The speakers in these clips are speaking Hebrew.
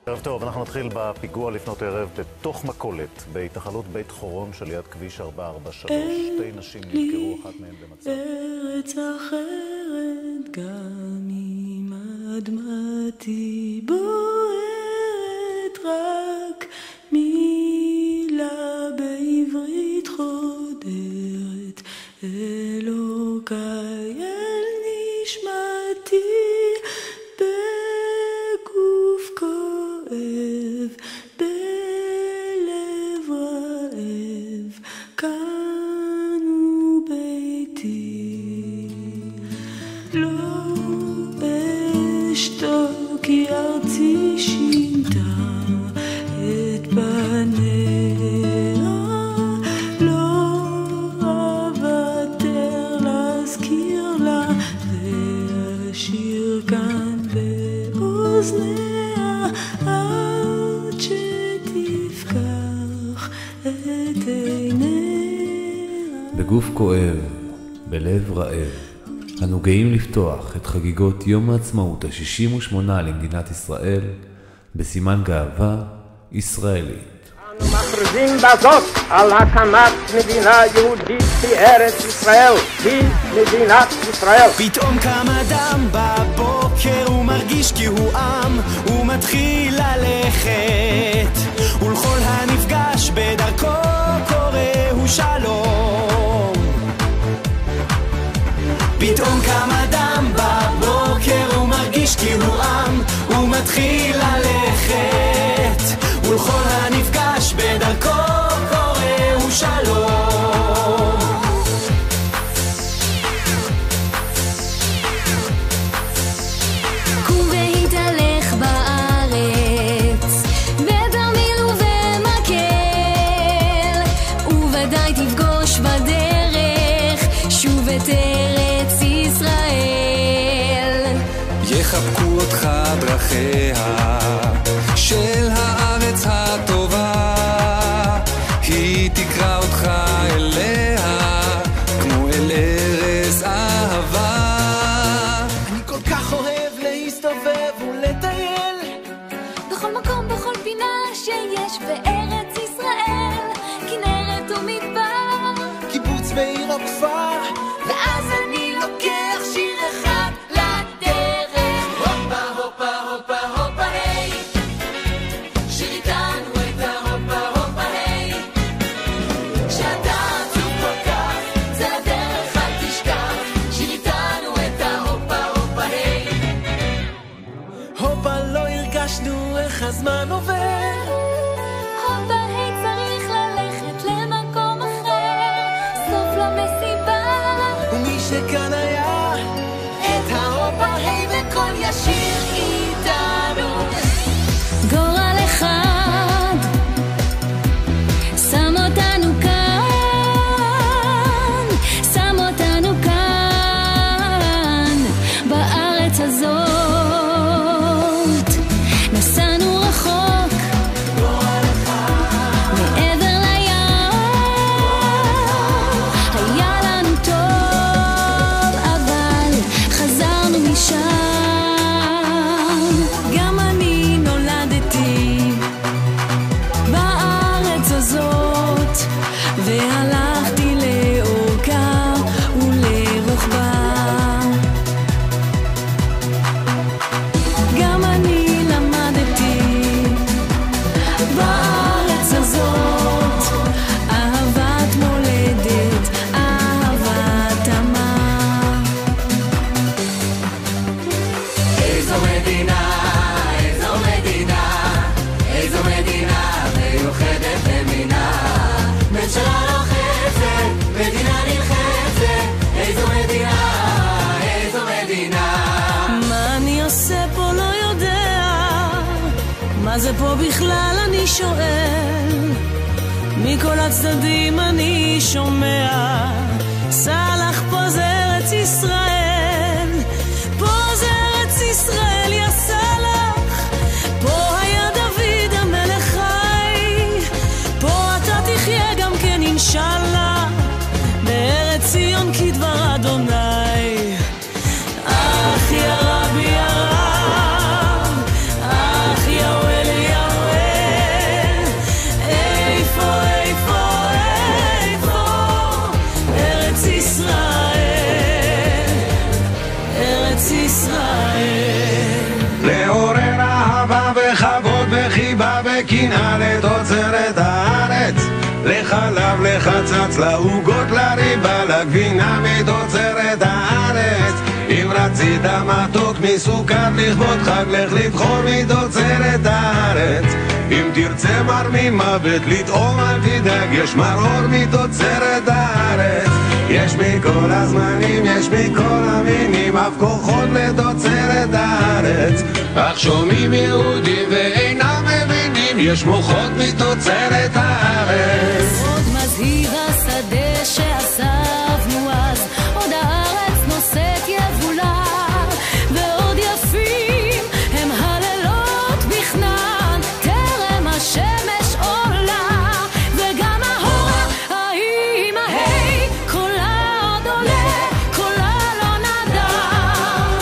ערב טוב, אנחנו נתחיל בפיגוע לפנות ערב בתוך מכולת בהתנחלות בית חורון שליד כביש 443. שתי נשים נדקרו, אחת מהן במצב. ארץ אחרת גם אם אדמתי בוערת, רק מילה בעברית חודרת אלוקיי אל נשמתי. בגוף כואב, בלב רעב, כאן הוא ביתי. לא אשתוק כי ארצי שינתה את פניה, לא אוותר להזכיר לה והשיר כאן באוזניה עד שתפקח את עיניה. בגוף כואב, בלב רעב, אנו גאים לפתוח את חגיגות יום העצמאות ה-68 למדינת ישראל בסימן גאווה ישראלית. אנו מכריזים בזאת על הקמת מדינה יהודית בארץ ישראל, היא מדינת ישראל. פתאום קם אדם בבוקר ומרגיש כי הוא עם, הוא מתחיל ללכת, ולכל הנפגש בדרכו קורא הוא שלום. פתאום קם אדם בבוקר ומרגיש כי הוא עם, הוא מתחיל ללכת, ולכל הנפגש בדרכו קורא הוא שלום. קום והתהלך בארץ בתרמיל ובמקל, וודאי תפגוש בדרך שוב את ארץ ישראל. יחבקו אותך דרכיה של הארץ הטובה, היא תקרא אותך אליה כמו אל ארץ אהבה. אני כל כך אוהב להסתובב ולטייל בכל מקום, בכל פינה שיש בארץ ישראל, כנרת ומדבר, קיבוץ ועיר או כפר, ואז אני לוקח שיר אחד לדרך. הופה הופה הופה הופה היי, שיר איתנו את ההופה הופה היי, כשאתה עצוב כל כך זה הדרך אל תשכח, שיר איתנו את ההופה הופה היי. הופה לא הרגשנו איך הזמן עובר, הופה היי צריך ללכת למקום אחר, סוף למסיבה, ומי שכאן היה את ההופה היי בכל ישיר איתנו. גורל אחד שם אותנו כאן, שם אותנו כאן בארץ הזאת. נסענו רחוק מעבר לים, היה לנו טוב אבל חזרנו משם. גם אני נולדתי בארץ הזאת והלכתי לאורכה ולרוחבה. גם אני למדתי בארץ הזאת אהבת מולדת, אהבת אמה. איזו מדינה, איזו מדינה, איזו מדינה מיוחדת במינה, ממשלה לוחצת, מדינה נלחצת, איזו מדינה, איזו מדינה. מה אני עושה פה לא יודע, מה זה פה בכלל אני שואל, מכל הצדדים אני שומע, סלח פה זה ארץ ישראל, פה זה ארץ ישראל יא סלח, פה היה דוד המלך חי, פה אתה תחיה גם כן אינשאללה, בארץ ציון כדבר אדוני. אח יא רבי יא רב, אח יא ולי לחץ, לעוגות, לריבה, לגבינה מתוצרת הארץ. אם רצית מתוק מסוכר לכבוד חג, לך לבחור מתוצרת הארץ. אם תרצה מר ממוות לטעום אל תדאג, יש מרור מתוצרת הארץ. יש מכל הזמנים, יש מכל המינים, אף כוחות לתוצרת הארץ. אך שומעים יהודים ואינם מבינים, יש מוחות מתוצרת הארץ. עוד מזהיר השדה שאספנו אז, עוד הארץ נושאת יבולה, ועוד יפים הם הלילות בכנען, טרם השמש עולה, וגם ההורה האמא היי, קולה עוד עולה, קולה לא נדם.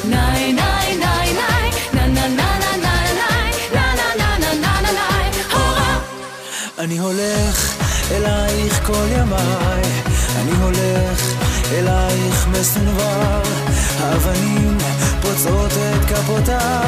ניי ניי ניי ניי, נה נה נה נה נה נה נה נה נה נה נה נה, הורה. אני הולך אלייך כל ימיי, אני הולך אלייך מסונבר, האבנים פוצעות את כפותיי.